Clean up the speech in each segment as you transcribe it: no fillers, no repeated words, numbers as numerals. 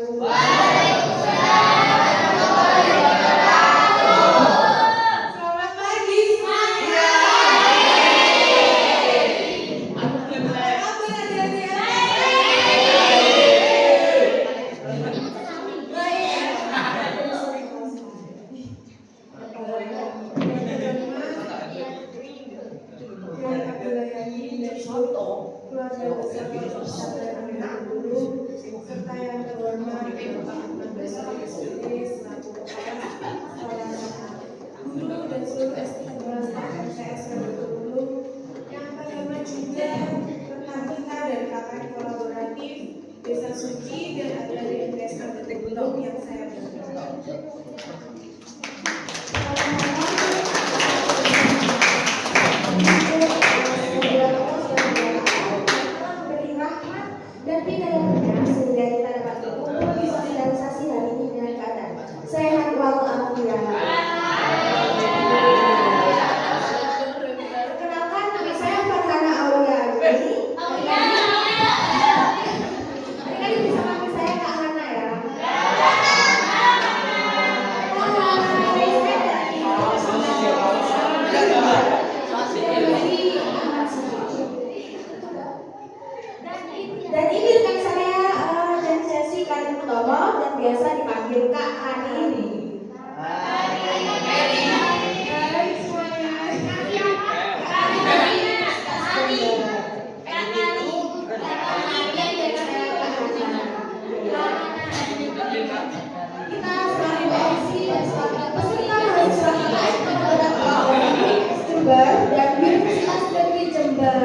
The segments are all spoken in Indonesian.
Selamat pagi semuanya. Apa kabar adik-adik? Keluarga besar pesantren Amir Dulu serta yang terhormat Bapak Besar SD selaku kepala sekolah guru dan seluruh kepala staf MTS Dulu yang terhormat juga rekan-rekan dari KKN kolaboratif Desa Suci dan ada di MTS Dulu yang saya banggakan. Dan pidayanya sehingga kita dapat berkumpul di sosialisasi hari ini dengan keadaan sehat walafiat. Perkenalkan, nama saya Farhana Auliani. Adik-adik bisa panggil saya Kak Hana ya. Dan ini rekan saya dan Cesi Karim Utomo dan biasa dipanggil Kak Hani ini. Hai semuanya. Kita selalu MC dan selalu peserta mahasiswa Jember dan Universitas Negeri Jember.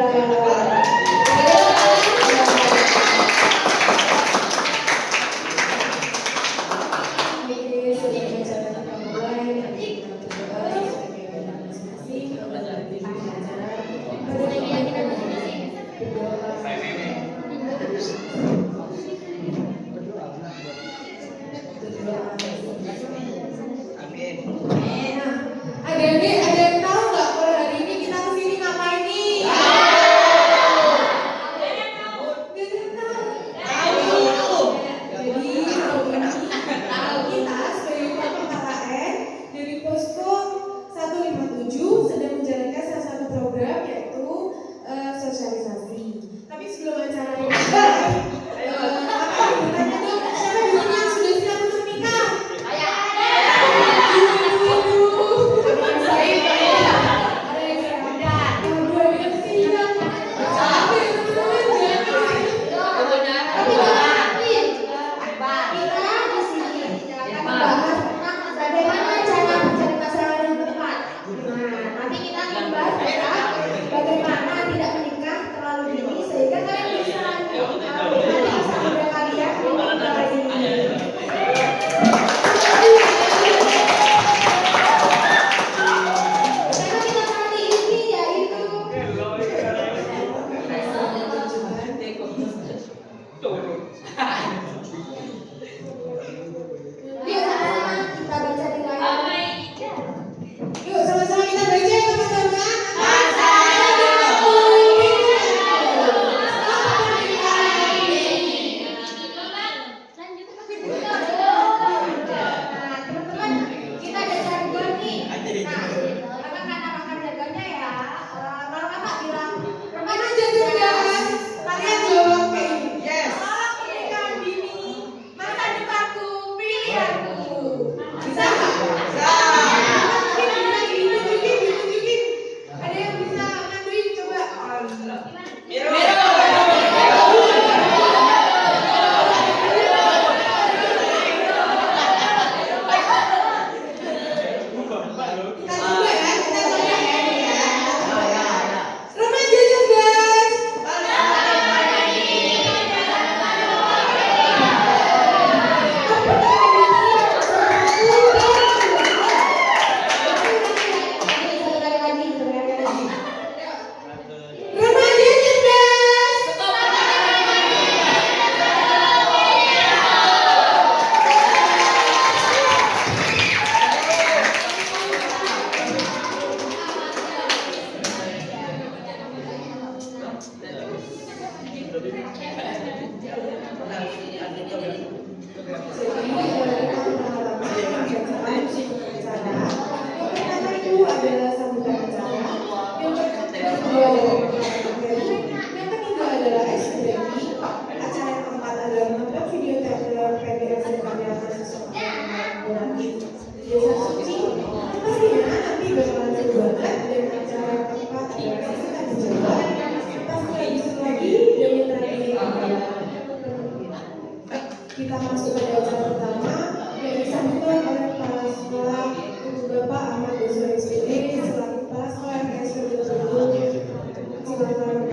Kita masuk pada acara pertama yang disampaikan oleh Kepala Sekolah Ibu Bapak Ahmad Yusuf SPD selaku Kepala Sekolah MTS 2020. Silakan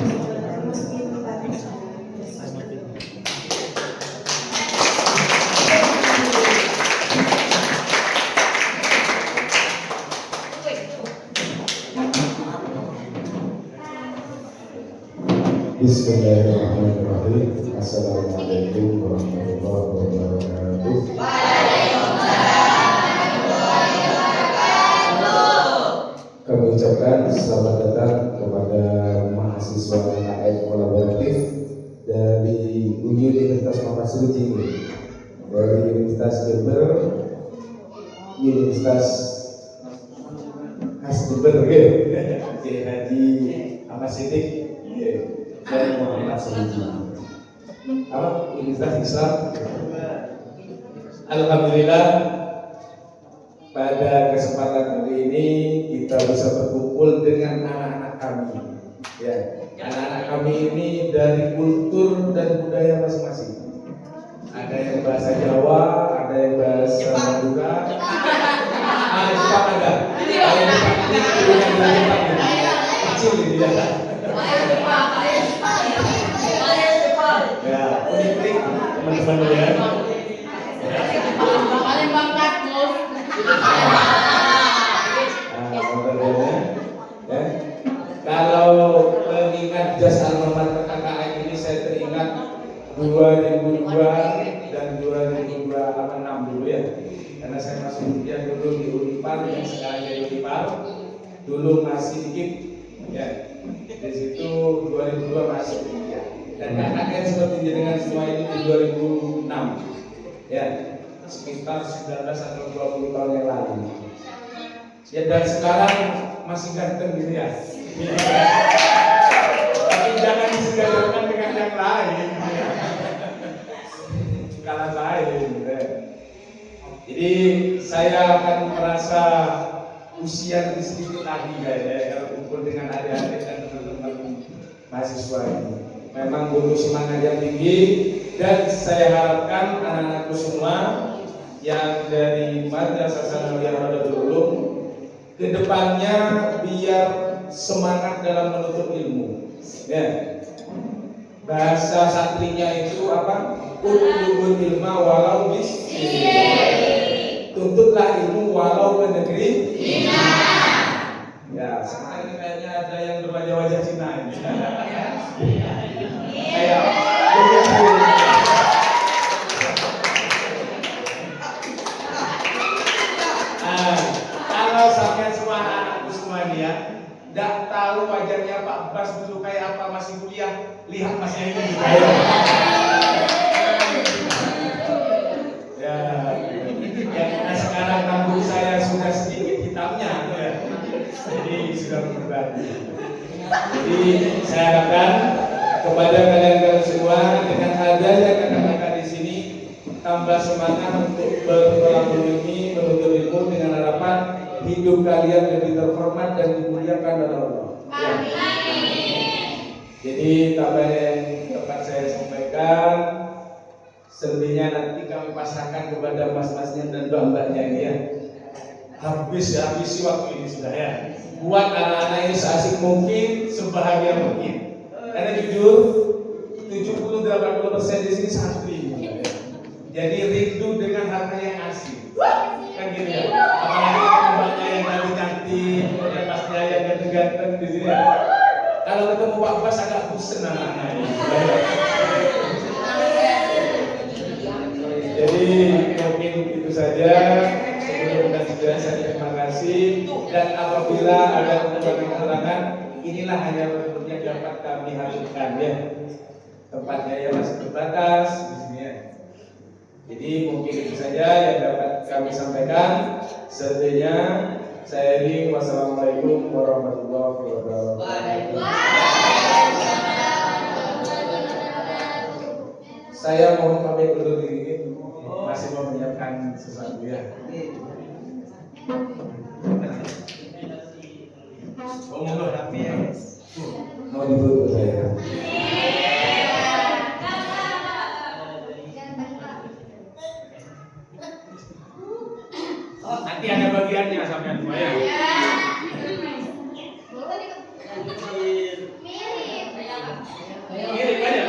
memasuki tempat. Bismillahirrahmanirrahim. Assalamualaikum warahmatullahi wabarakatuh. Kami ucapkan selamat datang kepada mahasiswa KM kolaboratif dari Universitas Muhammad Suci dari Universitas Jember, Universitas Khas Jember, Haji Ahmad Siddiq dan Muhammad Suci. Universitas Islam. Alhamdulillah, pada kesempatan kali ini kita bisa berkumpul dengan anak-anak kami. Ya, anak-anak kami ini dari kultur dan budaya masing-masing. Ada yang bahasa Jawa, ada yang bahasa Madura, ada Jepang ada. Ada yang kecil ini ya. Ya, unik teman-teman ya. Kalau mengingat jas alma mater KKN ini, saya teringat 2002 dan 2006 dulu ya. Karena saya masuk kuliah dulu di Unipar yang sekarang jadi Unipar. Dulu masih dikit ya. Di situ 2002 masuk kuliah. Dan KKN seperti dengan semua ini di 2006 ya, sekitar 19 atau 20 tahun yang lalu ya. Dan sekarang masih ganteng gitu ya. Tapi jangan disegarkan dengan yang lain kalah lain ya. Jadi saya akan merasa usia lebih sedikit lagi ya, kalau kumpul dengan adik-adik dan teman-teman mahasiswa ini. Memang butuh semangat yang tinggi, dan saya harapkan anak-anakku semua yang dari Madrasah Sanawiyah Nahdlatul Ulum kedepannya biar semangat dalam menuntut ilmu. Ya. Bahasa santrinya itu apa? Utlubul ilma walau bismillah. Tuntutlah ilmu walau ke negeri Cina. Ya, sekarang kayaknya ada yang berwajah-wajah Cina ini. Kayak kalau sampai semua anakku semua ini ya, tidak tahu wajahnya Pak Bas dulu kayak apa masih kuliah, lihat masnya ini juga ya. Nah sekarang rambut saya sudah sedikit hitamnya ya. Jadi sudah berubah. Jadi saya harapkan kepada kalian semua, dengan adanya kakak-kakak di sini, tambah semangat untuk berkolaborasi menuntut ilmu dengan harapan hidup kalian lebih terhormat dan dimuliakan oleh Allah. Amin. Jadi tambah yang dapat saya sampaikan, selebihnya nanti kami pasrahkan kepada mas-masnya dan mbak-mbaknya ini ya. Habisi waktu ini sudah ya. Buat anak-anak ini seasik mungkin, sebahagia mungkin. Karena jujur 70-80% di sini santri. Jadi rindu dengan harta yang asli. Kan gitu ya. Apalagi mbaknya yang cantik, yang pasnya yang ganteng-ganteng di sini. Kalau ketemu Pak Bas agak bosan anak-anak ini. Jadi mungkin itu saja. Sebelum dan segera saya terima kasih. Dan apabila ada kekurangan-kekurangan, inilah hanya yang dapat kami hadirkan ya. Tempatnya ya masih terbatas di sini ya. Jadi mungkin itu saja yang dapat kami sampaikan. Selebihnya saya akhiri. Wassalamualaikum warahmatullahi wabarakatuh. Saya mohon pamit undur diri, masih mau menyiapkan sesuatu ya. Mau ditutup saya. Nanti ada bagiannya sampai semua ya. Mirip aja.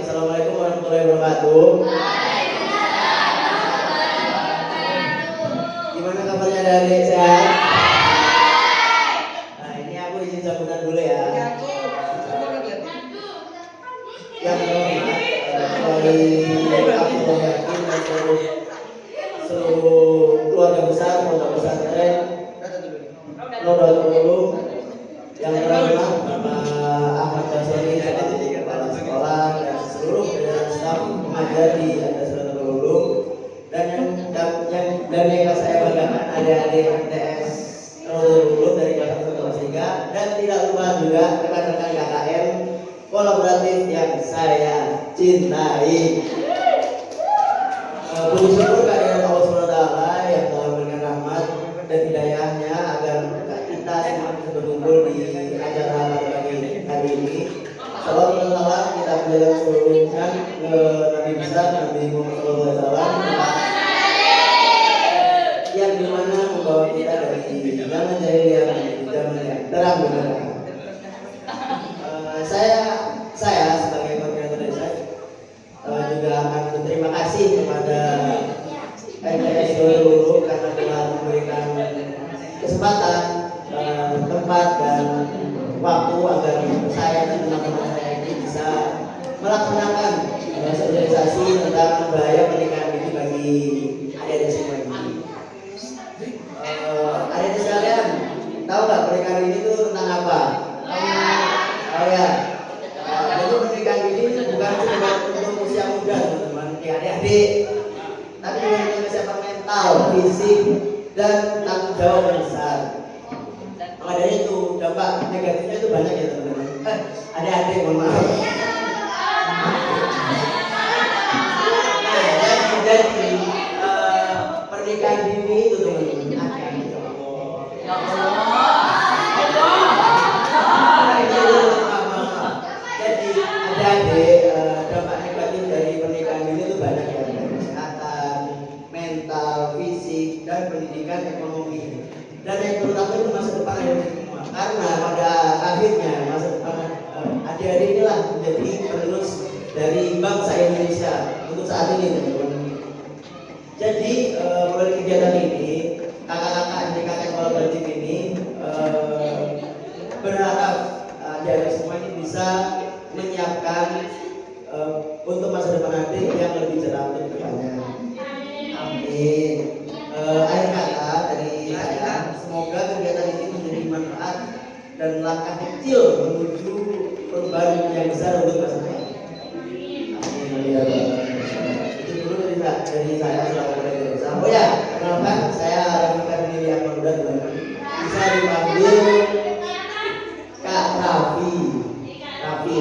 Assalamualaikum warahmatullahi wabarakatuh. Gimana kabarnya adik sehat? Nah ini aku izin sambutan dulu ya. Yang pertama, aku yakin dan seluruh keluarga besar pondok pesantren Nahdlatul Ulum yang terhormat Bapak Ahmad Basori selaku kepala sekolah dan seluruh jajaran staf pengajar di Nahdlatul Ulum dan yang saya banggakan adik-adik MTS Nahdlatul Ulum dari kelas 1 kelas 3 dan tidak lupa juga rekan-rekan KKN kolaboratif yang saya cintai. Puji syukur kehadirat Allah SWT yang telah memberikan rahmat dan hidayahnya agar kita semua bisa berkumpul di acara pagi hari ini. Salam salam kita berikan seluruhnya ke Nabi besar Nabi Muhammad SAW yang dimana membawa kita dari zaman jahiliyah menuju zaman yang terang benderang. Saya sebagai koordinator desa juga akan berterima kasih kepada MTS Nahdlatul karena telah memberikan kesempatan, tempat dan waktu agar saya dan teman-teman saya ini bisa melaksanakan sosialisasi tentang bahaya pernikahan ini bagi adik-adik semua ini. Adik-adik sekalian, tahu nggak pernikahan ini itu tentang apa? Oh ya. Jadi pernikahan ini bukan cuma untuk usia muda teman-teman, adik-adik, tapi juga untuk kesiapan mental, fisik, dan tanggung jawab yang besar. Makanya itu dampak negatifnya itu banyak ya teman-teman. Adik-adik, mohon maaf. Nah, jadi pernikahan dini itu teman-teman. Ya Allah. Adik, dampak negatif dari pernikahan ini itu banyak ya, kesehatan, mental, fisik, dan pendidikan ekonomi. Dan yang terutama itu masa depan adik semua. Karena pada akhirnya masa depan adik-adik inilah menjadi penerus dari bangsa Indonesia untuk saat ini, teman-teman. Jadi melalui kegiatan ini, kakak-kakak adik-kakak kolaboratif ini berharap adik-adik semua ini bisa menyiapkan untuk masa depan nanti yang lebih cerah untuk depannya. Amin. Akhir kata dari saya, semoga kegiatan ini menjadi manfaat dan langkah kecil menuju perubahan yang besar untuk masa depan. Amin. Itu dulu dari saya selaku Indonesia. Oh ya, kenalkan saya Rafika Dini yang muda teman-teman. Bisa dipanggil Kak Raffi. Raffi.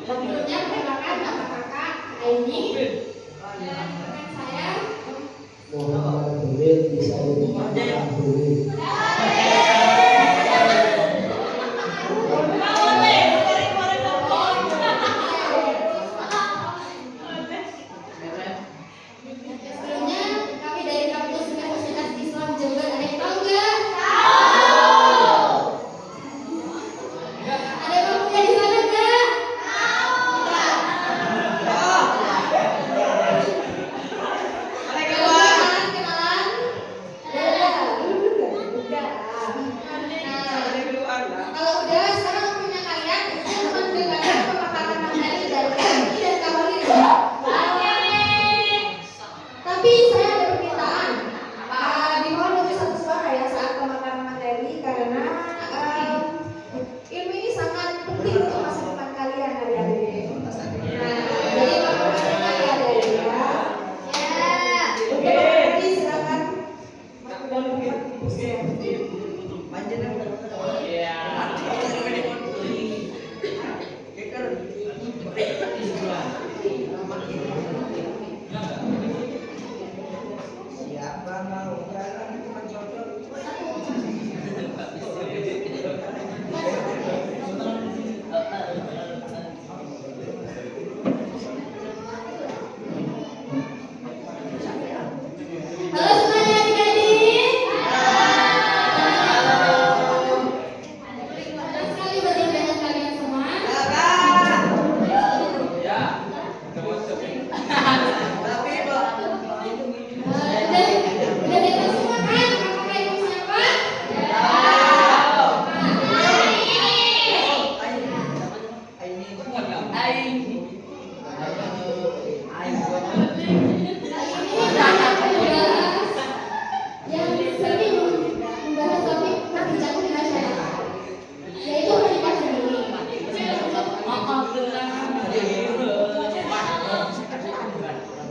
Sebelumnya perkenalkan nama kakak Aini dan rekan saya Muhammad Hurin bisa dipanggil Hurin. Sebelumnya kami dari kampus Universitas Islam Jember. Ada yang tahu nggak? Ada yang mau kuliah di sana nggak? Kenalan. Kalau udah, sekarang waktunya kalian untuk mendengarkan pemaparan materi dari kami dan Kak Holil. Tapi saya ada permintaan. Dimohon untuk satu suara ya saat pemaparan materi karena ilmu ini sangat penting untuk masa depan kalian adik-adik. Jadi pemaparan kali adik-adik ya. Oke, jadi silakan. Siapa mau jalan teman cocok? Halo semuanya adik-adik. Senang sekali bertemu dengan kalian semua. Udah bebas semua kan? Kakak ibu siapa? Yang sering membahas topik perbincangan di masyarakat, yaitu pernikahan dini.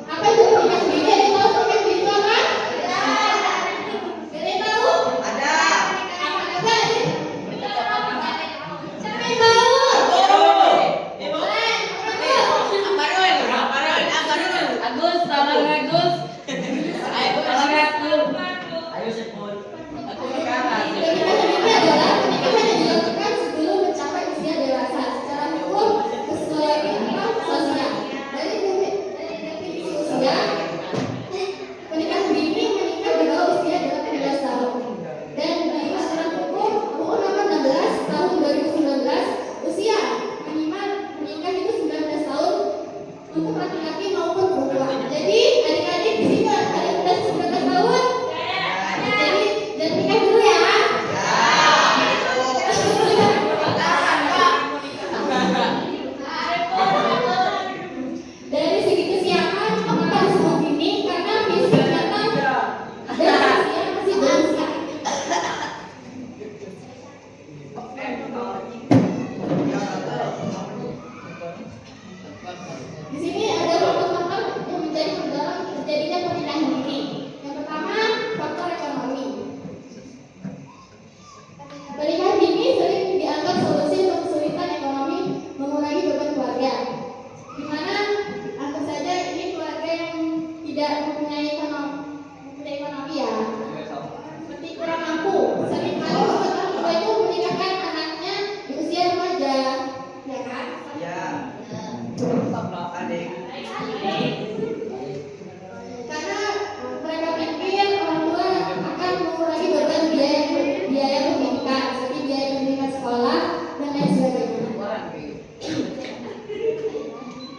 Apa itu pernikahan dini? Ada yang tahu pernikahan dini itu apa? Ada yang tahu? Ada. Ada sih? Siapa yang tahu? Agus, tolong Agus. Tolong aku. Pernikahan dini adalah pernikahan yang dilakukan sebelum mencapai usia dewasa secara hukum sesuai dengan sosial. Dari definisi usia, pernikahan dini menikah di bawah usia 18 tahun. Dan di aturan hukum UU Nomor 16 Tahun 2019, usia minimal menikah itu 19 tahun untuk laki-laki maupun perempuan. Jadi adik-adik di sini ada yang udah 19 tahun. Jadi dan nikah dulu ya. Dari segi kesiapan, maka disebut dini karena fisik matang dan usia masih belum siap. Di sini ada faktor-faktor yang menjadi pendorong terjadinya pernikahan dini. Yang pertama, faktor ekonomi. Pernikahan dini sering dianggap solusi untuk kesulitan ekonomi mengurangi beban keluarga. Di mana anggap saja ini keluarga yang tidak mempunyai ekonomi ya. Seperti kurang mampu, sering kali orang tua itu menikahkan anaknya di usia remaja, ya kan? Karena mereka pikir orang tua akan mengurangi beban biaya pendidikan, seperti biaya pendidikan sekolah dan lain sebagainya.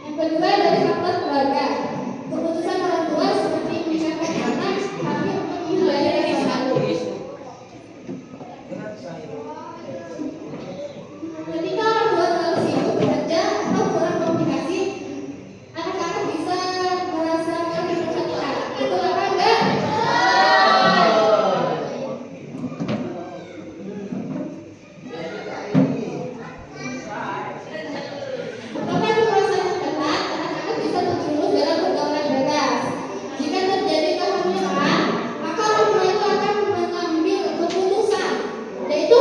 Yang kedua dari faktor keluarga, keputusan orang tua seperti menikahkan anak tapi untuk membayar yang satu. Ketika orang tua terlalu sibuk bekerja atau kurang komunikasi, anak-anak bisa merasakan kesulitan. Betul apa enggak? Apakah itu merasa tertekan? Anak-anak bisa terjerumus dalam pergaulan bebas. Jika terjadi kehamilan, maka orang tua itu akan mengambil keputusan, yaitu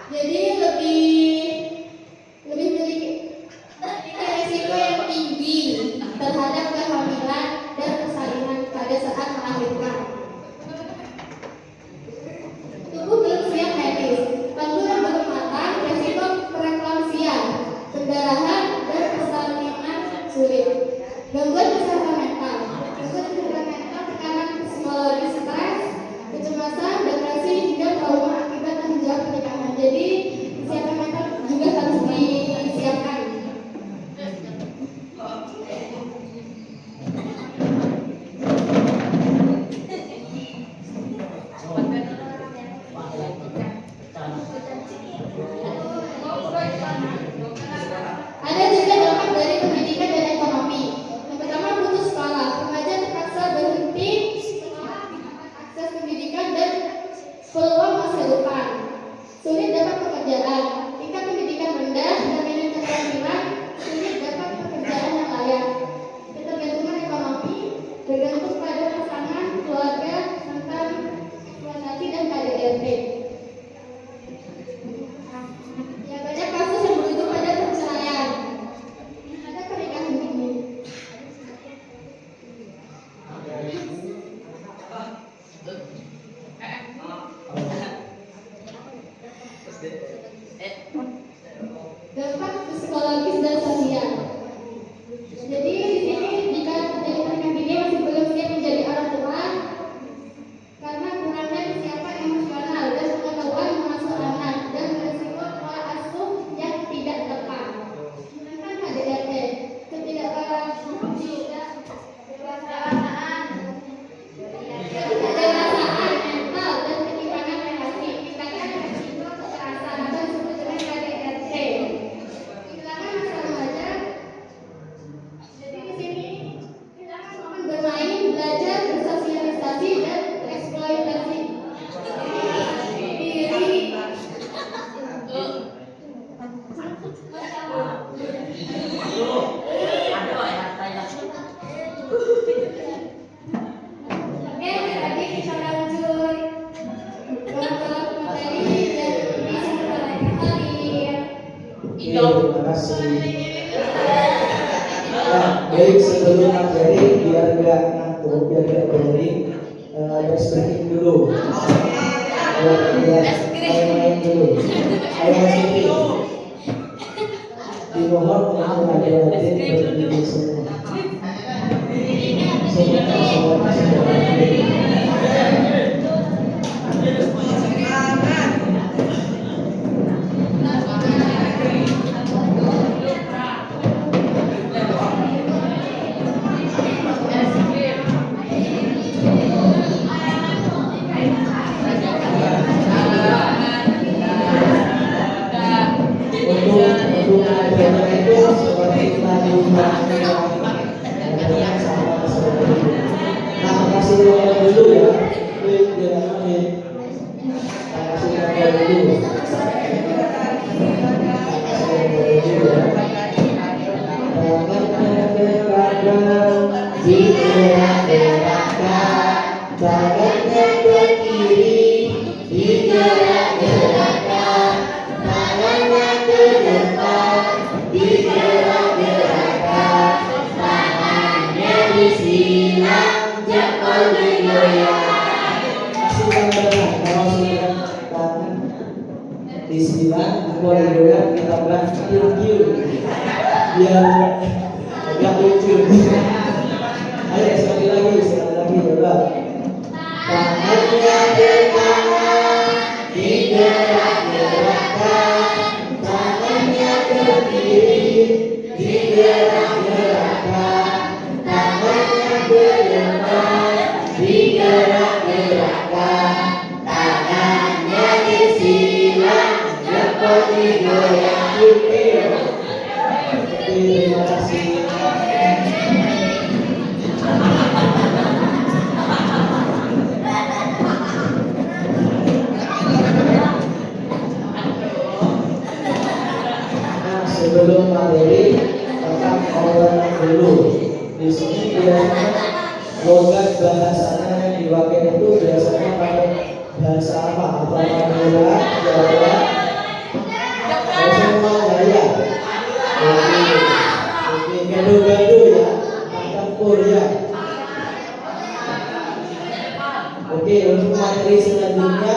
Jadi lebih memiliki risiko yang tinggi terhadap kehamilan dan persalinan pada saat melahirkan. Tubuh belum siap medis, kandungan belum matang, risiko preeklamsian, pendarahan dan persalinan sulit. Gangguan kesehatan mental, tekanan psikologis, stres, kecemasan, depresi, hingga trauma akibat tanggung jawab pernikahan. Jadi kesehatan mental juga harus disiapkan. Ada juga dampak dari pendidikan dan ekonomi. Yang pertama, putus sekolah. Remaja terpaksa berhenti sekolah, akses pendidikan dan peluang masa depan. Sulit dapat pekerjaan. Tingkat pendidikan rendah dan minim keterampilan, sulit dapat pekerjaan yang layak. Ketergantungan ekonomi bergantung pada pasangan, keluarga, mantan, eksploitasi dan KDRT. Ya, banyak kasus yang berujung pada perceraian. Ada pernikahan dini. Dampak psikologis dan sosial. Jadi di sini jika terjadi pernikahan dini masih belum siap menjadi orang tua karena kurangnya kesiapan emosional dan pengetahuan mengasuh anak dan berisiko pola asuh yang tidak tepat. Sedangkan KDRT, ketidakdewasaan mental dan ketimpangan relasi, tingkatkan risiko kekerasan atau disebut dengan KDRT. Kehilangan masa remaja. Jadi di sini kehilangan momen bermain, belajar, bersosialisasi dan eksploitasi diri. Oke, tadi kita lanjut beberapa materi dan bisa kita lanjutkan di Terima kasih. Ya, baik, sebelum materi biar nggak ngantuk, biar nggak boring, ada speaking dulu. Biar main dulu. Ayo Mas Siti. Dimohon untuk hadirin berdiri semua. Untuk acara itu seperti tadi nah, kasih dulu ya. Kasih dulu. Tangannya ke kiri, digerak-gerakkan. Tangannya ke depan, digerak-gerakkan. Tangannya disilang, jempol digoyang. Kasih tangan, kalau sudah tangan disilang, jempol digoyang, kita bahas kiu-kiu biar agak lucu. Ayo sekali lagi coba. Tangannya ke kanan, digerak-gerakkan. Tangannya ke kiri, digerak-gerakkan. Tangannya ke depan, digerak-gerakkan. Tangannya disilang, jempol digoyang. Terima kasih. sebelum materi tentang orang dulu. Di sini biasanya logat bahasanya yang dipakai itu biasanya pakai bahasa apa? Apa Madura, Jawa, semua Jaya. Oke, gado-gado ya, campur ya. Oke, untuk materi selanjutnya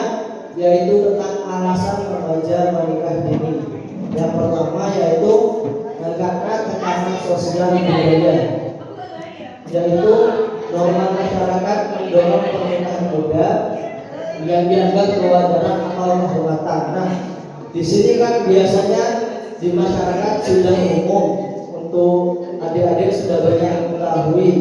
yaitu tentang alasan remaja menikah dini. Yang pertama yaitu karena tekanan sosial budaya, yaitu norma masyarakat mendorong pernikahan muda yang dianggap kewajaran atau kehormatan. Nah, di sini kan biasanya di masyarakat sudah umum untuk adik-adik sudah banyak mengetahui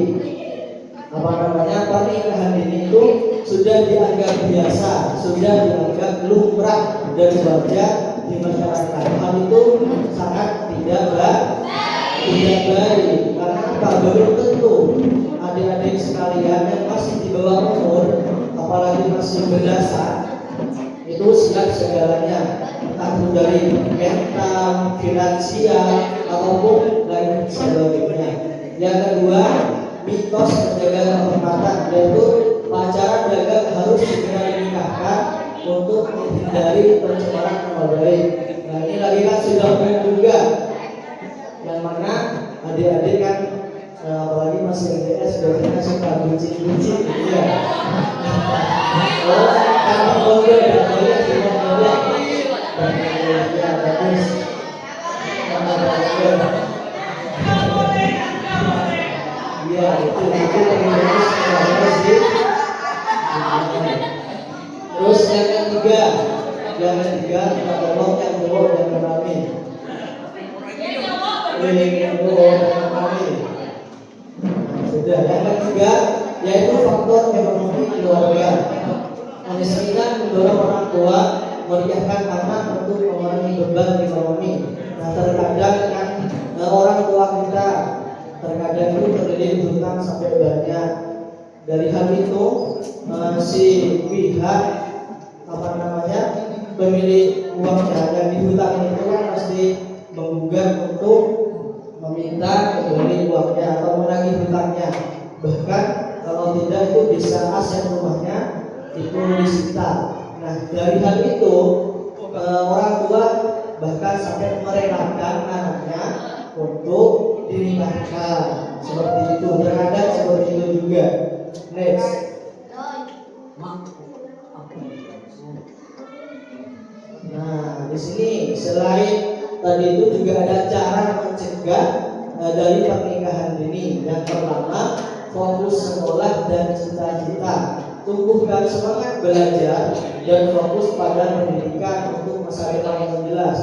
pernikahan dini itu sudah dianggap biasa, sudah dianggap lumrah dan wajar di masyarakat. Hal itu sangat tidak baik karena apa? Belum tentu adik-adik sekalian yang masih di bawah umur, apalagi masih belasan, itu siap segalanya, entah itu dari mental, finansial, ataupun lain sebagainya. Yang kedua, mitos menjaga kehormatan, yaitu pacaran dagang harus segera dinikahkan untuk menghindari pencemaran nama baik. Nah, ini lagi kan sudah umum juga, yang mana adik-adik kan apalagi masih LDS biasanya suka bucin-bucin gitu ya. Oh, karena boleh dan boleh tidak boleh. Ya bagus. Ya itu harus di. Terus yang ketiga kita tolong yang jawab dan mengalami. Sudah. Yang ketiga yaitu faktor ekonomi keluarga. Kemiskinan mendorong orang tua menikahkan anak untuk mengurangi beban ekonomi. Nah, terkadang kan orang tua kita terkadang itu terlilit hutang sampai banyak. Dari hal itu si pihak pemilik uangnya yang dihutang itu kan pasti menggugat untuk meminta kembali uangnya atau menagih hutangnya. Bahkan kalau tidak itu bisa aset rumahnya itu disita. Nah, dari hal itu orang tua bahkan sampai merelakan anaknya untuk dinikahkan. Seperti itu, terkadang seperti itu juga. Next. Nah, di sini selain tadi itu juga ada cara mencegah dari pernikahan dini. Yang pertama, fokus sekolah dan cita-cita. Tumbuhkan semangat belajar dan fokus pada pendidikan untuk masa depan yang jelas.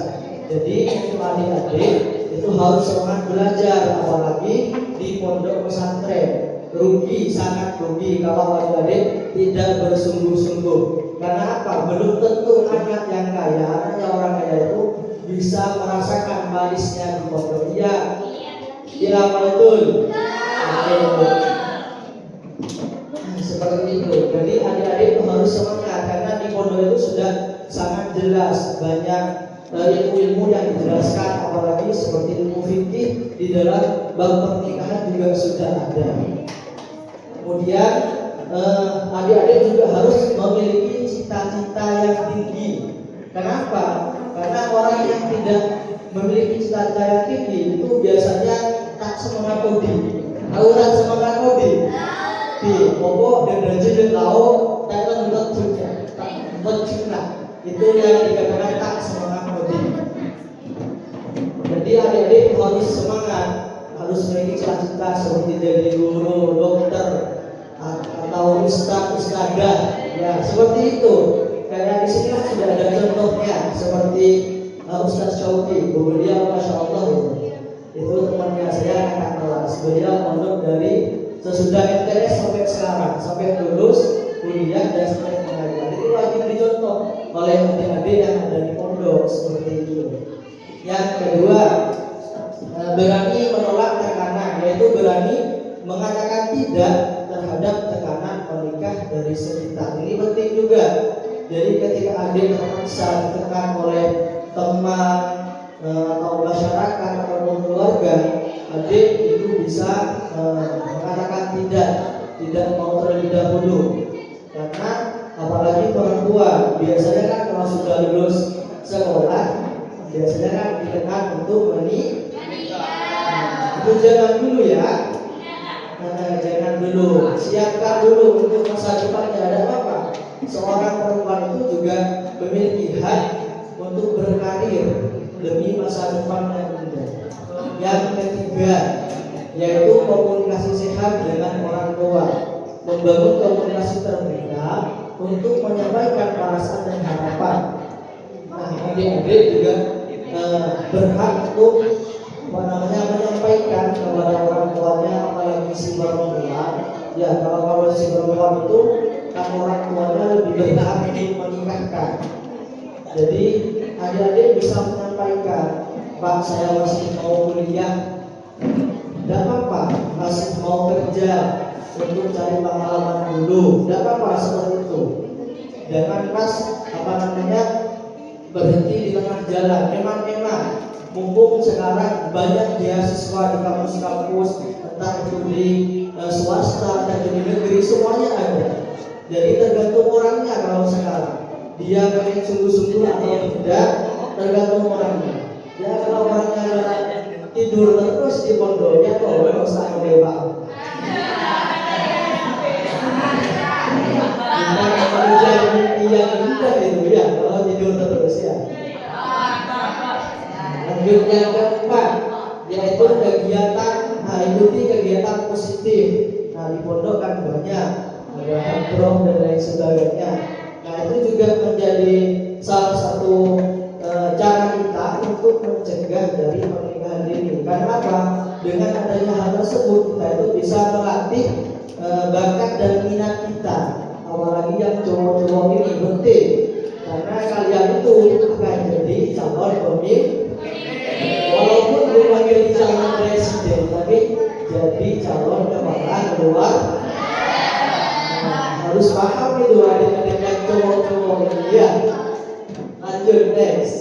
Jadi untuk adik-adik itu harus semangat belajar, apalagi di pondok pesantren. Rugi, sangat rugi kalau adik-adik tidak bersungguh-sungguh. Karena apa? Belum tentu anak yang kaya, anaknya orang kaya itu bisa merasakan manisnya di pondok. Iya, iya betul. Seperti itu. Jadi adik-adik itu harus semangat karena di pondok itu sudah sangat jelas banyak ilmu-ilmu yang dijelaskan, apalagi seperti ilmu fikih di dalam bab pernikahan juga sudah ada. Kemudian adik-adik juga harus memiliki cita-cita yang tinggi. Kenapa? Karena orang yang tidak memiliki cita-cita yang tinggi itu biasanya tak semangat kodi. Tahu tak semangat kodi? Di pokok dan rajin tahu tak lembut juga, tak lembut juga. Itu yang dikatakan tak semangat kodi. Jadi adik-adik harus semangat, harus memiliki cita-cita seperti jadi guru, dokter, atau ustadzah, ya seperti itu. Karena di sini sudah ada contohnya seperti Ustadz Syauqi, beliau masya Allah itu temannya saya kakak kelas. Beliau mondok dari sesudah MTS sampai sekarang, sampai lulus kuliah dan sampai pengadilan. Itu wajib dicontoh oleh adik-adik yang ada di pondok seperti itu. Yang kedua, berani menolak tekanan, yaitu berani mengatakan tidak terhadap tekanan menikah dari sekitar. Ini penting juga. Jadi ketika adik terpaksa ditekan oleh teman, atau masyarakat ataupun keluarga, adik itu bisa mengatakan tidak mau terlebih dahulu. Karena apalagi perempuan biasanya kan kalau sudah lulus sekolah biasanya kan ditekan untuk menikah. Itu jangan dulu ya. Jangan dulu, siapkan dulu untuk masa depannya. Ada apa? Seorang perempuan itu juga memiliki hak untuk berkarir demi masa depan yang indah. Yang ketiga, yaitu komunikasi sehat dengan orang tua, membangun komunikasi terbuka untuk menyampaikan perasaan dan harapan. Nah, adik-adik juga berhak untuk menyampaikan kepada orang tuanya, apalagi si perempuan. Ya, kalau si perempuan itu kan orang tuanya lebih berhak untuk menikahkan. Jadi adik-adik bisa menyampaikan, Pak, saya masih mau kuliah, tidak apa-apa, masih mau kerja untuk cari pengalaman dulu, tidak apa-apa seperti itu. Jangan pas berhenti di tengah jalan. Memang mumpung sekarang banyak beasiswa di kampus-kampus, entah itu di swasta dan di negeri, semuanya ada. Jadi tergantung orangnya. Kalau sekarang dia pengen sungguh-sungguh atau tidak, tergantung orangnya. Ya kalau orangnya tidur terus di pondoknya, kok nggak usah Pak. Mengejar mimpi yang indah itu ya, kalau tidur terus ya. Lanjut yang keempat, yaitu kegiatan, ikuti kegiatan positif. Nah di pondok kan banyak, ada hadroh dan lain sebagainya. Nah itu juga menjadi salah satu cara kita untuk mencegah dari pernikahan dini. Karena apa? Dengan adanya hal tersebut kita itu bisa melatih bakat dan minat kita. Apalagi yang cowok-cowok ini penting, karena kalian itu akan jadi calon pemimpin. Walaupun bukan jadi calon presiden, tapi jadi calon kepala keluarga. Harus paham itu adik-adik yang cowok-cowok ini ya. Lanjut next.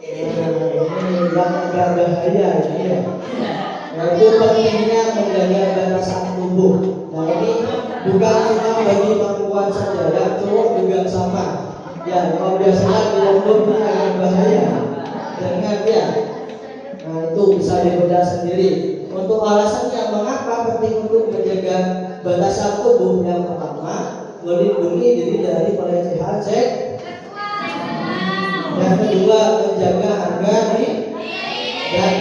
Ini yang agak bahaya ini ya. Yaitu pentingnya menjaga batasan tubuh. Nah ini bukan cuma bagi perempuan saja, dan cowok juga sama. Ya kalau biasanya di pondok ini agak bahaya. Dengan ya. Nah itu bisa dibaca sendiri. Untuk alasannya mengapa penting untuk menjaga batasan tubuh, yang pertama melindungi diri dari pelecehan seks. Yang kedua menjaga harga diri dan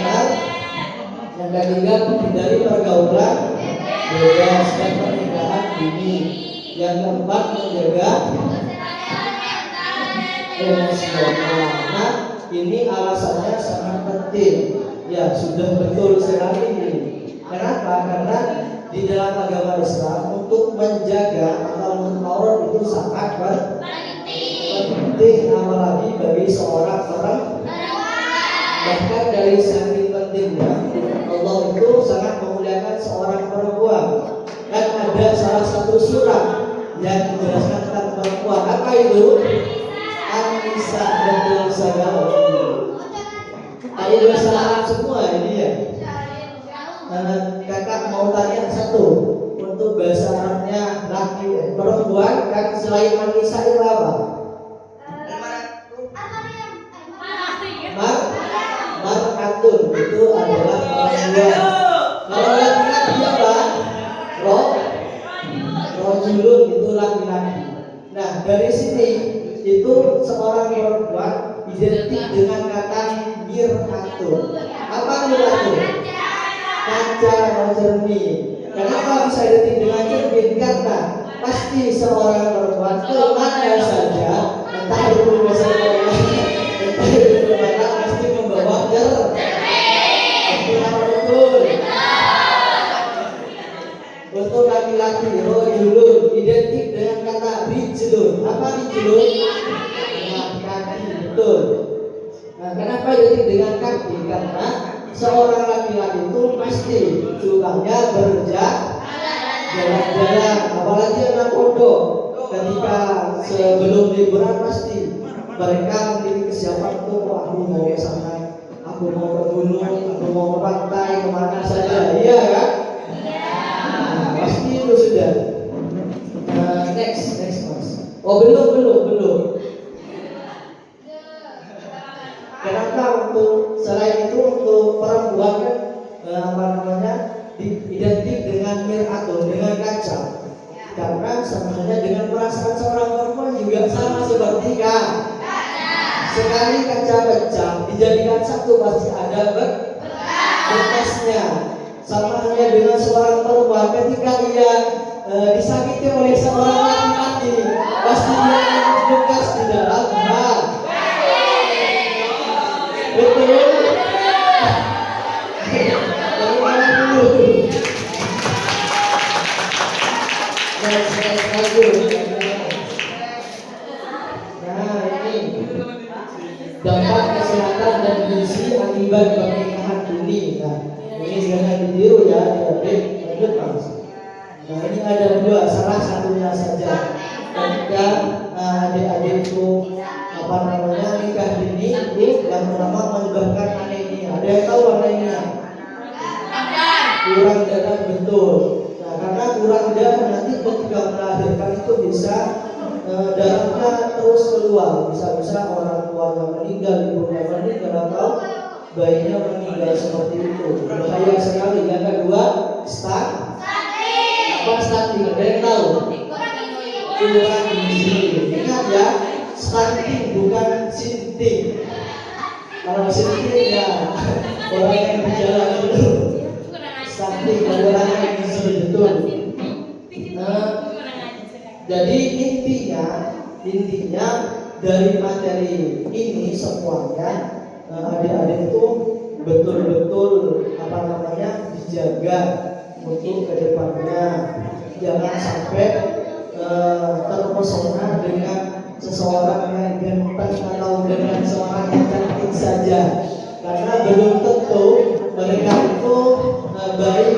yang ketiga menghindari pergaulan bebas dan pernikahan dini. Yang keempat menjaga emosional. Nah ini alasannya sangat penting. Ya sudah betul sekali ini. Kenapa? Karena di dalam agama Islam untuk menjaga atau mengatur itu sangat penting, apalagi bagi seorang perempuan. Bahkan dari saking pentingnya Allah itu sangat memuliakan seorang perempuan. Dan ada salah satu surat yang menjelaskan tentang perempuan. Apa itu? An-Nisa, betul sekali. Ada salah semua ini ya. Kakak mau tanya satu, untuk bahasa Arabnya laki perempuan kan selain An-Nisa itu apa? Mar'atun itu adalah perempuan. Kalau laki-laki apa? Rojulun itu laki-laki. Nah dari sini itu seorang perempuan identik dengan kata mir'atun. Apa mir'atun? Kaca atau cermin. Kenapa bisa identik dengan cermin? Karena pasti seorang perempuan kemana saja, entah itu misalnya entah itu kemana, pasti membawa cermin. Betul. Untuk laki-laki rojulun identik dengan kata rijlun. Apa rijlun? Kaki. Betul. Nah, kenapa identik dengan kaki? Karena seorang laki-laki itu pasti sukanya jalan-jalan, apalagi anak pondok. ketika sebelum liburan pasti mereka memiliki kesiapan tuh, aku mau ke sana, aku mau ke gunung, aku mau ke pantai, kemana saja, iya kan? Nah, pasti itu sudah. Next mas. Oh belum. Kenapa untuk selain itu untuk perempuan kan identik dengan mir'atun, dengan kaca. Karena sebenarnya dengan perasaan seorang perempuan juga sama seperti kaca. Sekali kaca pecah dijadikan satu pasti ada bekasnya. Sama halnya dengan seorang perempuan ketika ia disakiti oleh seorang laki-laki, pasti dia akan bekas di dalam hati. Betul. Bagaimana dulu? Nah ini dampak kesehatan dan gizi akibat pernikahan dini. Nah ini jangan ditiru ya, adik. Lanjut mas. Nah ini ada dua, salah satunya saja. Ketika adik-adik itu nikah dini itu yang pertama menyebabkan anemia. Ada yang tahu anemia? Kurang darah, betul. Nah karena kurang darah nanti ketika melahirkan itu bisa darahnya terus keluar. Bisa orang tuanya meninggal, ibunya meninggal atau bayinya meninggal seperti itu. Bahaya sekali. Yang kedua stunting. Ada yang tahu? Kurang gizi. Ingat ya, stunting bukan sinting. Kalau sinting ya orang yang berjalan itu. Stunting orang yang gizi, betul. Jadi intinya dari materi ini semuanya adik-adik itu betul-betul dijaga untuk kedepannya. Jangan sampai terpesona dengan seseorang yang ganteng atau dengan seorang yang cantik saja, karena belum tentu mereka itu baik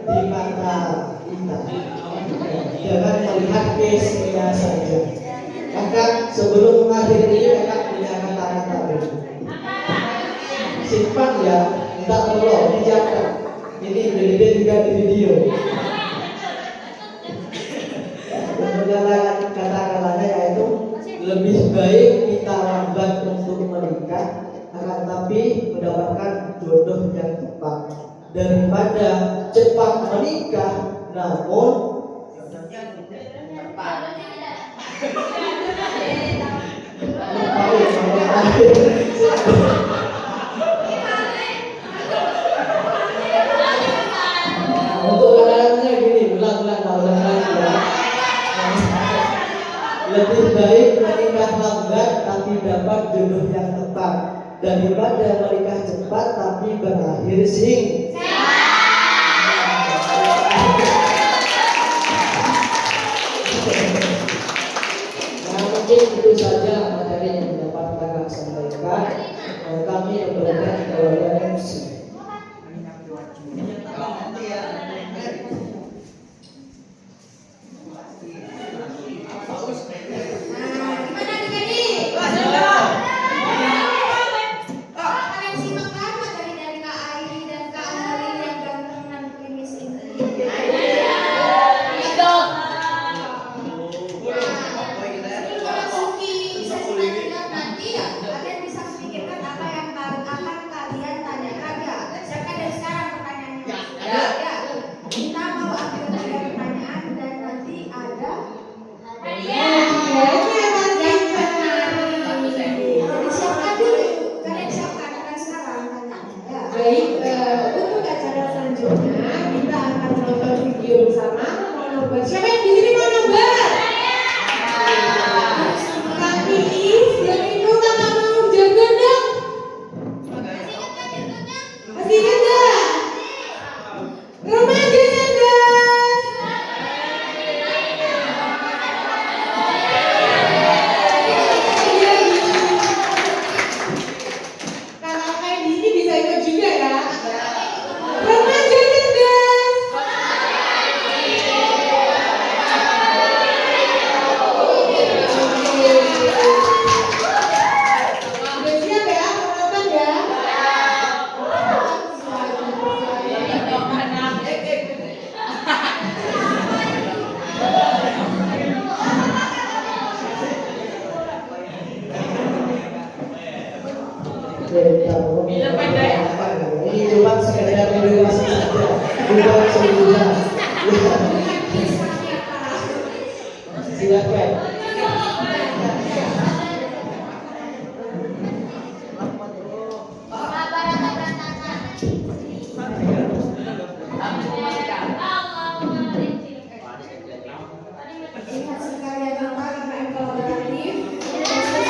di mata kita. Jangan melihat case-nya saja. Kakak sebelum mengakhiri kakak punya kata-kata dulu. Simpan ya, enggak perlu dicatat. Ini juga di video. Kata-katanya yaitu lebih baik kita lambat untuk menikah, akan tapi mendapatkan jodoh yang tepat daripada cepat menikah namun jodohnya tepat. Untuk kaliannya gini, ulang-ulang lagi ya. Lebih baik menikah lambat tapi dapat jodoh yang tepat daripada menikah cepat tapi berakhir sing. Nah mungkin itu saja materi yang dapat kakak sampaikan. Kami memberikan kepada MC. Nanti ya kalian bisa memikirkan apa yang akan kalian tanyakan di Film pendek. Ini cuma sekedar edukasi saja, bukan solusinya. Silakan. Ini hasil karya Bapak KKN kolaboratif. Proses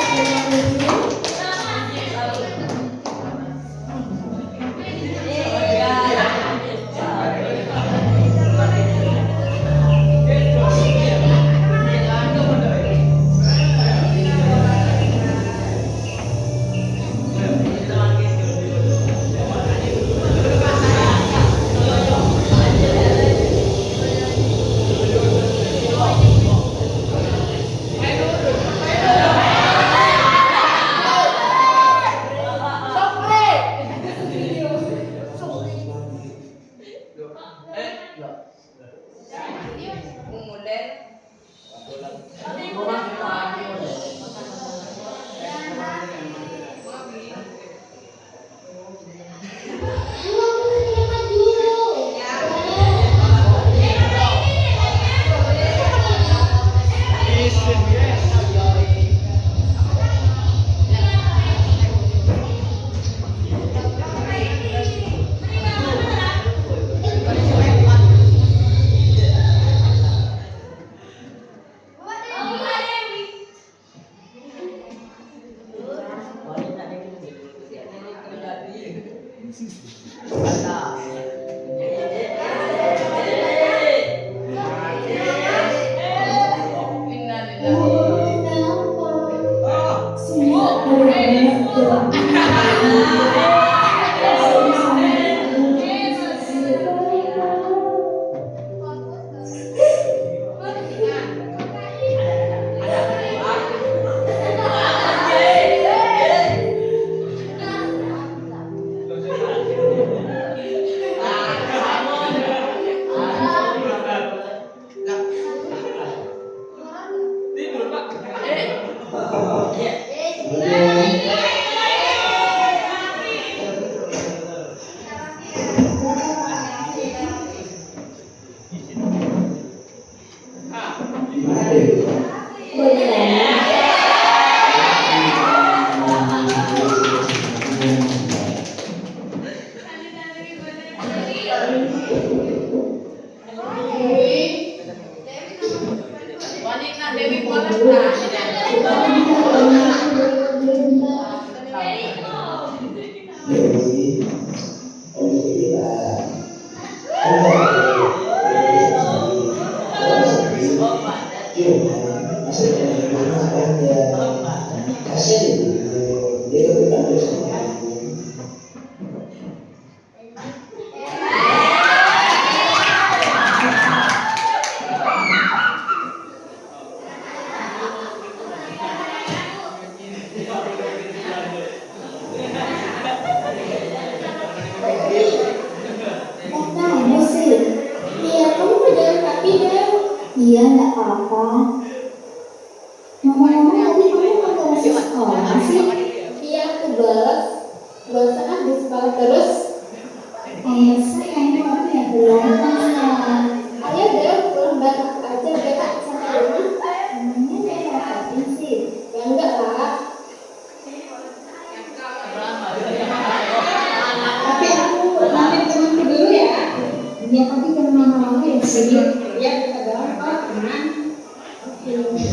Iya, nggak apa-apa. Ngomong-ngomong tadi kamu nggak masuk sekolah sih? Iya, aku balas. Bosan ah di sekolah terus. Masa kamu apa ya belum? Ayo deh, pulang bareng aku aja biar tak sampai rumah. Emangnya dia ngapain sih? Ya enggak lah. Tapi aku pamit temanku dulu ya. Iya, tapi jangan lama-lama ya sedih. Ya, kita doang kok, teman. Oke.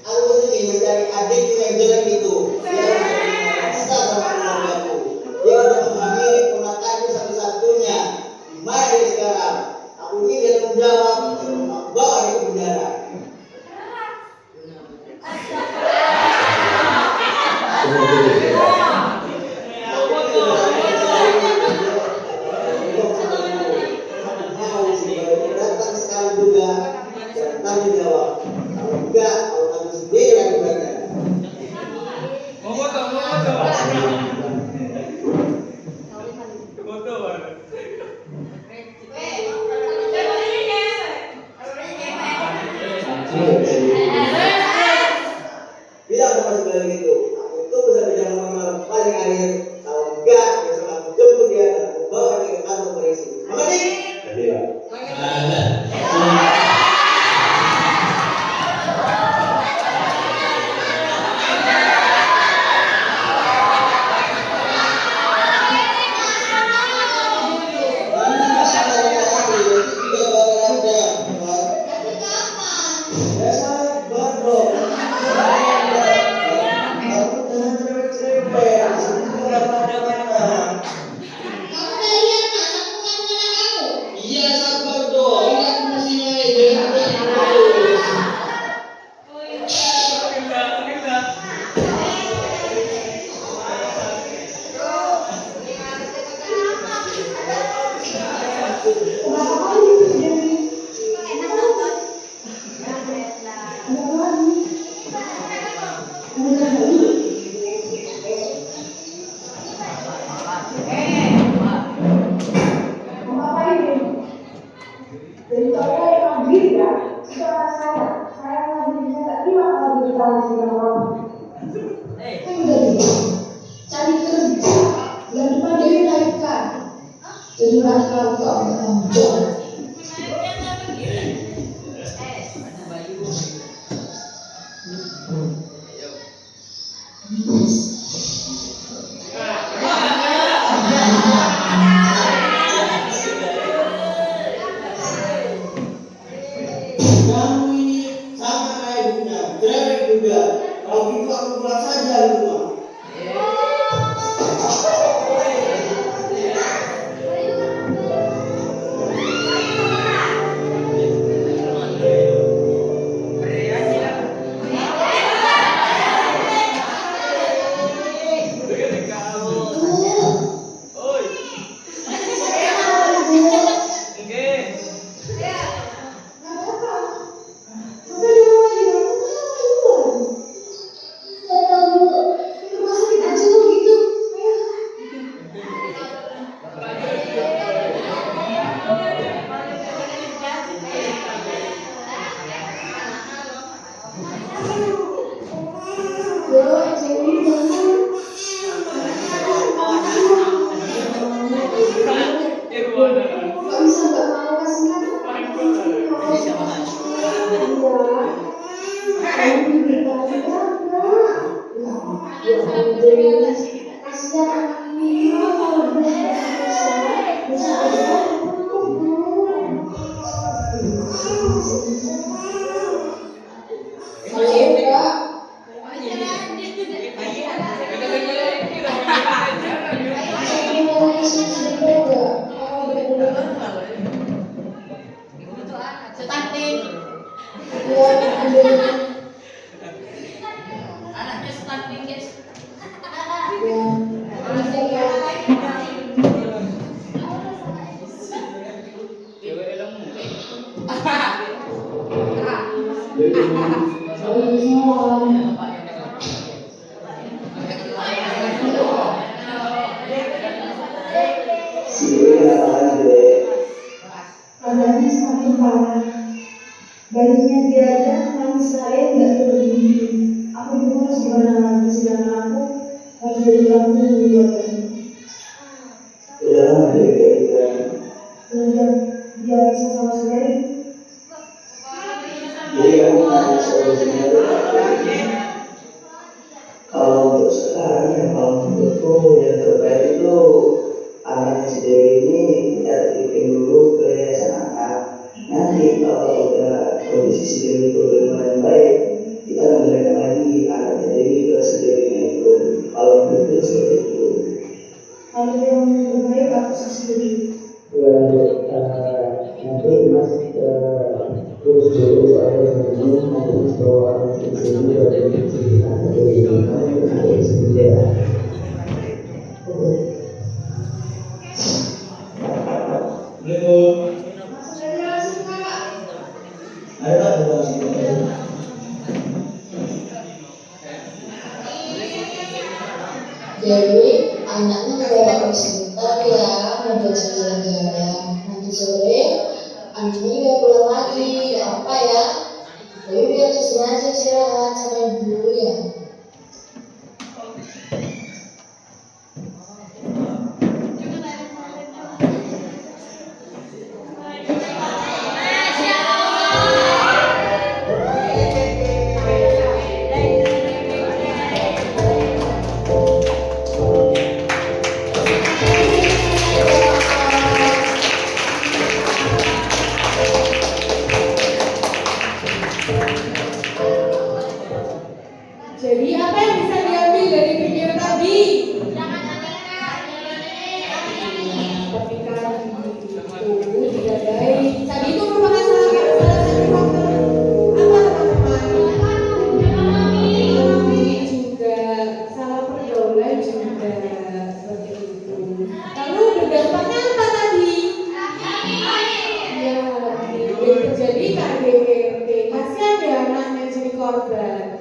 Aku kami jawab. Kalau enggak, kalau kami sendiri lagi baca. Mau foto. Bila aku masih bilang gitu, aku tunggu sampai jam malam paling akhir. Kalau enggak, besok aku jemput dia dan aku bawa dia ke kantor polisi. Makasih. Kamu udah lihat nggak aku mana kamu? Iya, sabar dong. Ingat fungsinya ini. Jadi kalau yang beda, saudara saya lagi tidak terima kalau beritahu dengan orang. Kan udah bilang, cari kerja, bulan depan dia naikkan. Jadi mereka kok menambah. Kamu ini sama kayak ibunya, cerewet juga. Kalau gitu aku pulang saja di rumah. Stunting. Anaknya stunting, guys. Keadaannya semakin parah. Bayinya dia aja nangis saya nggak berdiri. Aku juga harus gimana lagi, sedangkan aku harus jadi lampu di keluarga ini. Kemudian dia bisa sama sendiri. Jadi kamu tanya solusinya itu apa? Kalau untuk sekarang memang menurutku yang terbaik itu anaknya si Dewi ini kita titipin dulu ke yayasan anak. Nanti kalau udah kondisi si Dewi itu lumayan baik, kita kembalikan lagi anaknya Dewi ke si Dewinya itu. Kalau begitu seperti itu. Kalau yang terbaik aku setuju. Nanti mas terus dulu ada yang nanti bawa ke sini dari Ayo Jadi anaknya kalau sebentar ya mau berjalan-jalan. Nanti sore anaknya juga pulang lagi. Apa ya? Tapi biar aja istirahat sama ibu ya. Jadi apa yang bisa diambil dari video tadi? Tapi kan itu tidak baik. Tadi itu merupakan salah satu faktor apa teman-teman? Ekonomi juga, salah pergaulan juga seperti itu. Lalu berdampaknya apa tadi? Ya, yang terjadi KDRT. Kasihan ya anaknya jadi korban.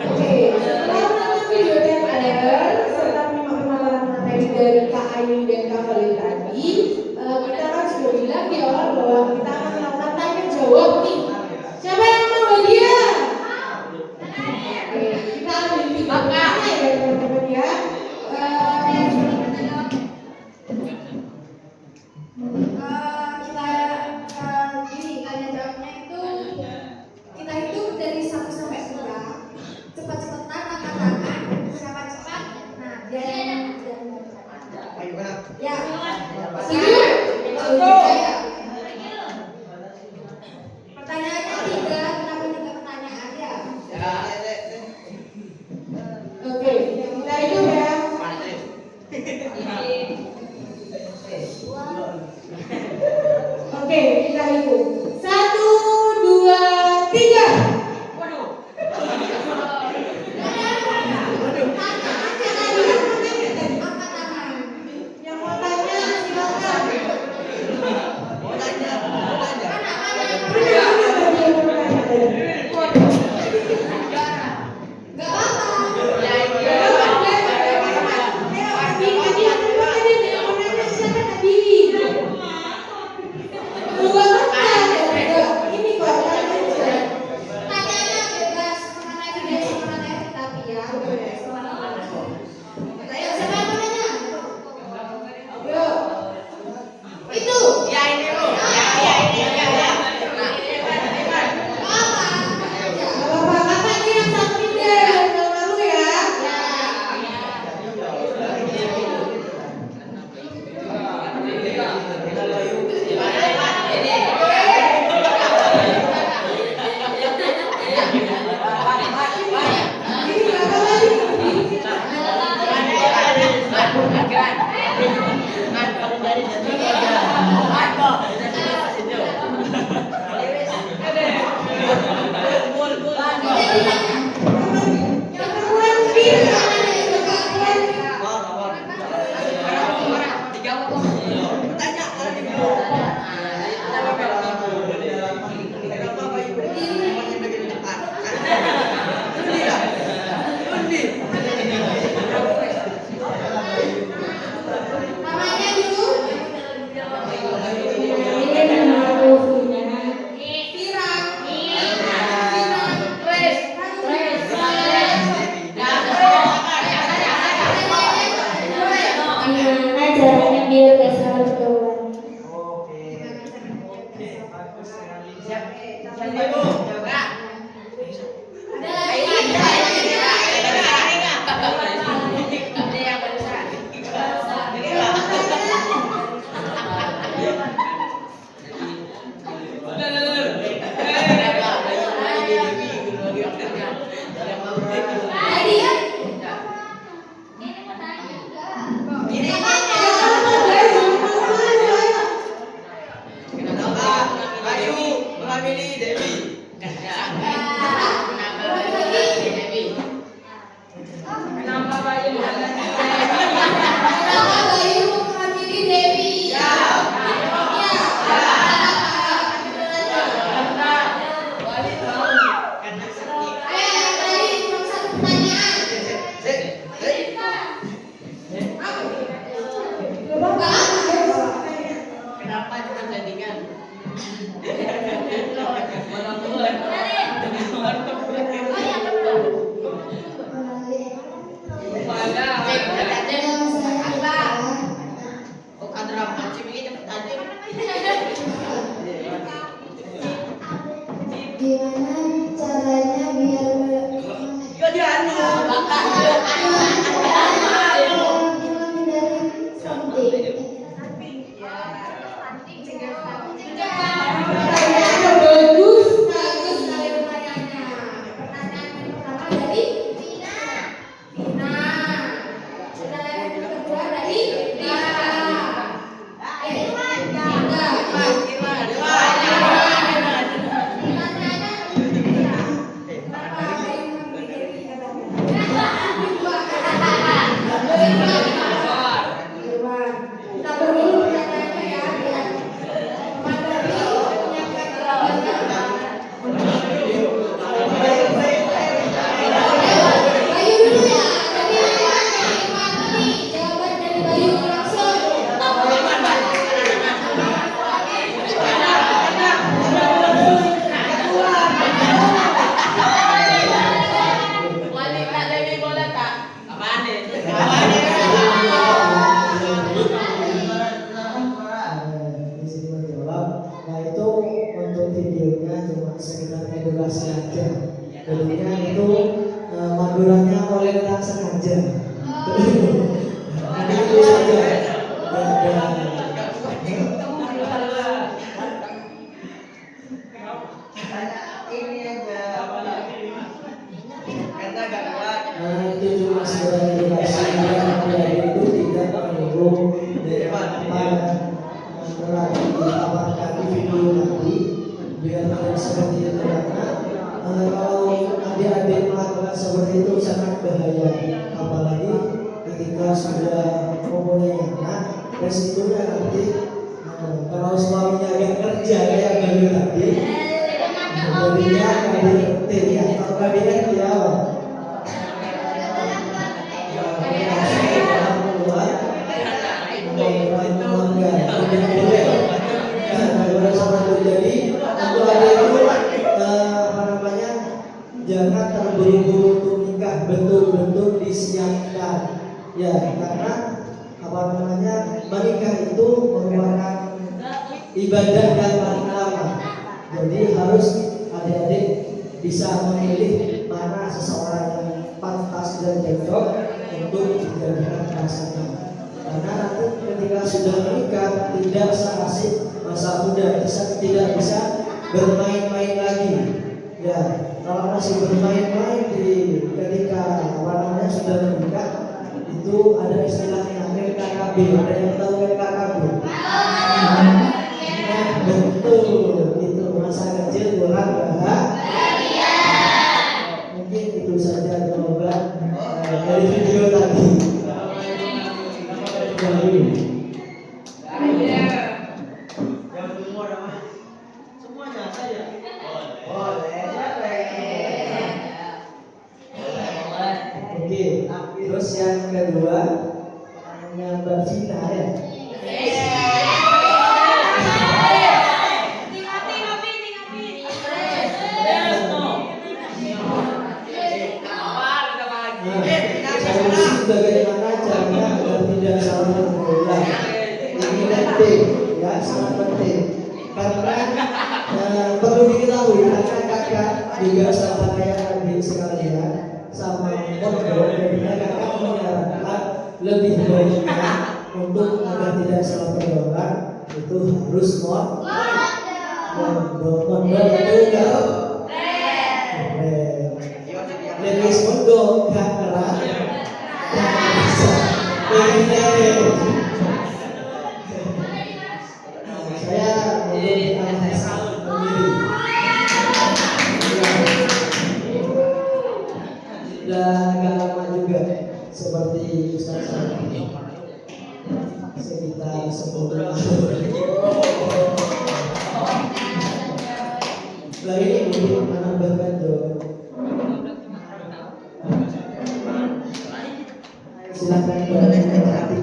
Oke, setelah menonton video teater serta menyimak pemaparan materi dari Kak Ayu dan Kak Valin tadi, kita kan sudah bilang di awal bahwa kita akan melakukan tanya jawab nih. Siapa yang mau hadiah? Oke, kita ambil tiga pertanyaan ya teman-teman ya. Gini tanya jawabnya itu kita hitung dari 1 sampai 10. Cepat-cepatan angkat tangan, siapa cepat. Nah, dia yang ya. Setuju? Setuju ya. Pertanyaannya 3, kenapa 3 pertanyaan ya? Oke, kita hitung ya. Oke, kita hitung. 1, 2, 3. Yang mau tanya silakan. Mana yang bertanya tadi? Yang itu Maduranya oleh tak sengaja. Mungkin itu saja. Itu cuma sekedar edukasi biar itu tidak menurut dari apa video nanti biar tidak seperti itu karena kalau adik-adik melakukan seperti itu sangat bahaya, apalagi ketika sudah mempunyai anak. Resikonya nanti kalau suaminya agak kerja kayak baru tadi jadinya KDRT ya, kalau KDRT ya jadi untuk ada itu jangan terburu-buru untuk nikah, betul-betul disiapkan ya, karena menikah itu merupakan ibadah yang paling lama. Jadi harus adik-adik bisa memilih mana seseorang yang pantas dan cocok untuk dijadikan pasangan. Karena nanti ketika sudah menikah tidak seasik masa muda, tidak bisa bermain-main lagi. Ya, kalau masih bermain-main ketika sudah menikah itu ada istilahnya LKKB. Ada yang tahu LKKB? Betul, itu masa kecil kurang bahagia. Mungkin itu saja jawaban dari video tadi. Semuanya saja. Oke, terus yang kedua pertanyaannya Mbak Vina ya. Solusi bagaimana caranya agar tidak saling berulang. Ini penting, ya sangat penting. Karena perlu diketahui karena kakak juga sama kayak adik sekalian sama pondok, jadinya kakak menyarankan lebih baiknya untuk agar tidak salah pergaulan itu harus pondok itu enggak lebih pondok gak keras saya sudah agak lama juga seperti Ustaz Sandi sekitar 10 tahun. Lah ini mungkin menambahkan jawaban. Silakan berarti.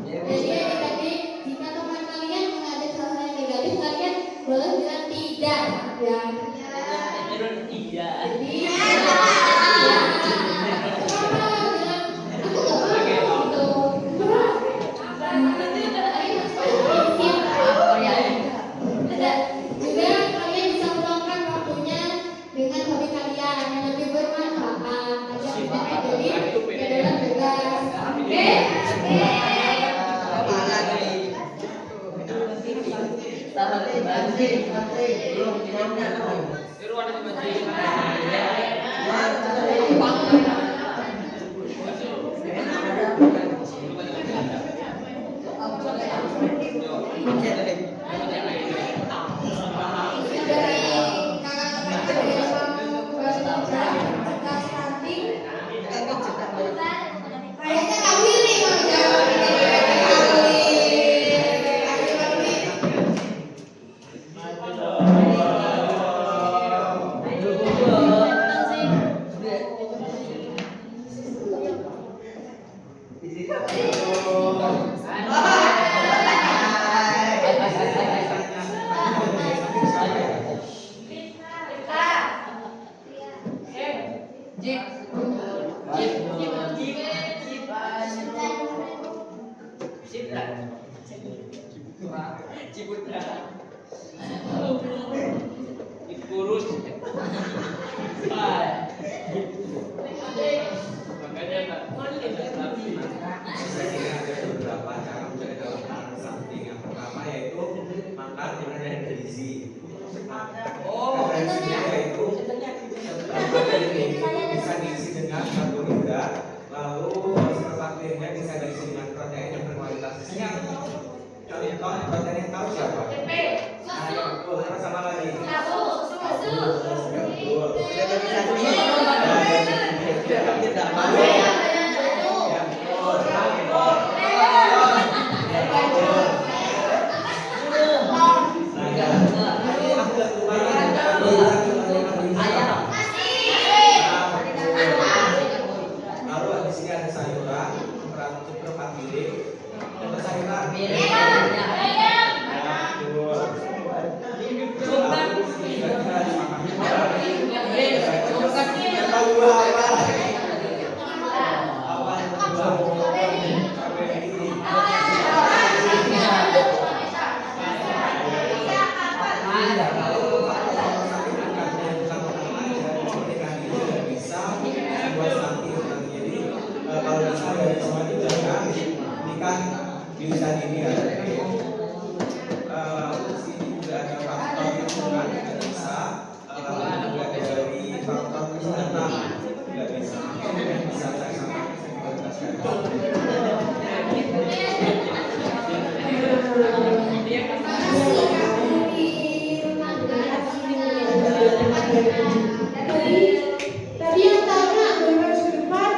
Jadi adik-adik, jika teman kalian mengajak hal-hal yang negatif, kalian boleh bilang tidak ya. Jadi juga kalian bisa meluangkan waktunya dengan hobi kalian yang lebih bermanfaat. Jadi kedalam bebas. Oke? Kayaknya kami nih mau jawab. Ciputra. Dikurus. Makanya tak boleh tapi. Saya kira ada beberapa cara mencari dalam makanan something. Yang pertama yaitu makan dengan yang bergizi. Referensinya yaitu seperempat ini bisa diisi dengan karbohidrat, lalu seperempat lainnya bisa diisi dengan protein yang berkualitas. Contoh protein yang tahu siapa? Betul. Sama lagi. Betul. Tidak Lalu di sini ada sayuran, seperempat piring, dan sayuran. Bisa ini ya. Lalu di sini juga ada faktor lingkungan tidak bisa, lalu juga dari faktor kesehatan tidak bisa. Yang bisa saya sampaikan saya prioritaskan. Tadi yang tanya bagaimana ke depan?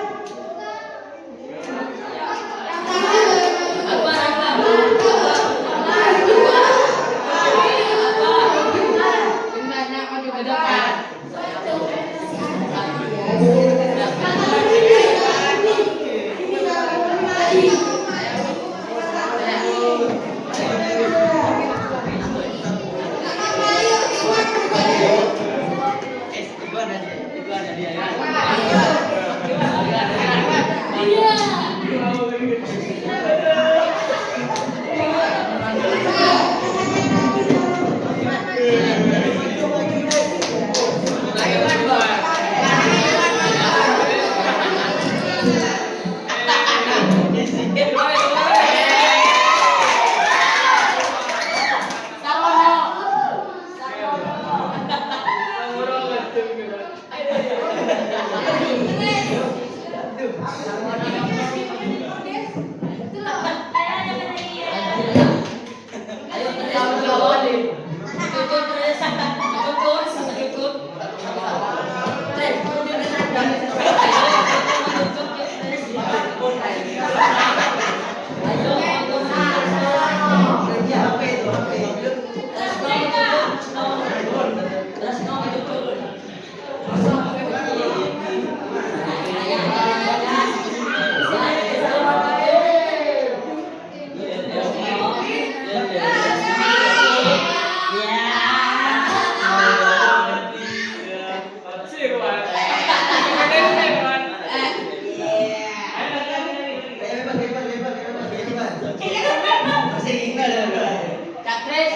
itu ada dia ya. Kak Kris,